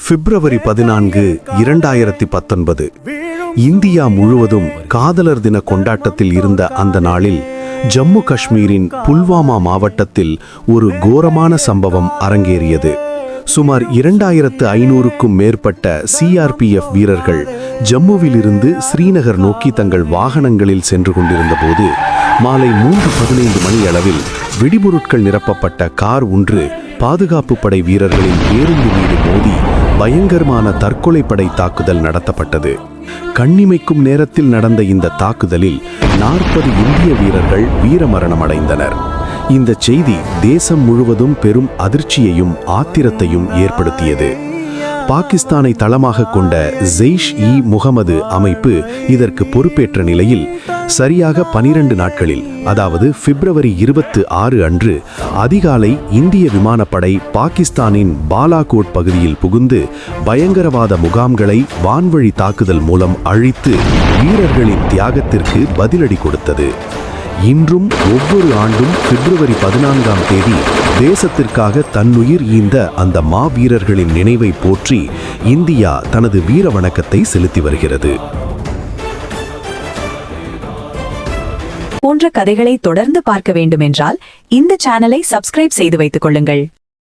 பிப்ரவரி 14, 2019 India முழுவதும் காதலர் தின கொண்டாட்டத்தில் இருந்த அந்த நாளில் ஜம்மு காஷ்மீரின் புல்வாமா மாவட்டத்தில் ஒரு கோரமான சம்பவம் அரங்கேறியது. சுமார் 2500க்கும் மேற்பட்ட சிஆர்பிஎஃப் வீரர்கள் ஜம்முவிலிருந்து ஸ்ரீநகர் நோக்கி தங்கள் வாகனங்களில் சென்று கொண்டிருந்த போது மாலை 3:15 மணி அளவில் வெடிபொருட்கள் நிரப்பப்பட்ட கார் ஒன்று பாதுகாப்பு படை வீரர்களின் பேருந்து மீது மோதி பயங்கரமான தற்கொலைப்படை தாக்குதல் நடத்தப்பட்டது. கண்ணிமைக்கும் நேரத்தில் நடந்த இந்த தாக்குதலில் 40 இந்திய வீரர்கள் வீரமரணம் அடைந்தனர். இந்த செய்தி தேசம் முழுவதும் பெரும் அதிர்ச்சியையும் ஆத்திரத்தையும் ஏற்படுத்தியது. பாகிஸ்தானை தளமாக கொண்ட ஜெய்ஷ்-இ-முகமது அமைப்பு இதற்கு பொறுப்பேற்ற நிலையில் சரியாக 12 நாட்களில், அதாவது பிப்ரவரி 26 அன்று அதிகாலை இந்திய விமானப்படை பாகிஸ்தானின் பாலாகோட் பகுதியில் புகுந்து பயங்கரவாத முகாம்களை வான்வழி தாக்குதல் மூலம் அழித்து வீரர்களின் தியாகத்திற்கு பதிலடி கொடுத்தது. இன்றும் ஒவ்வொரு ஆண்டும் பிப்ரவரி 14ஆம் தேதி தேசத்திற்காக தன்னுயிர் ஈந்த அந்த மாவீரர்களின் நினைவை போற்றி இந்தியா தனது வீர வணக்கத்தை செலுத்தி வருகிறது. போன்ற கதைகளை தொடர்ந்து பார்க்க வேண்டுமென்றால் இந்த சேனலை சப்ஸ்கிரைப் செய்து வைத்துக் கொள்ளுங்கள்.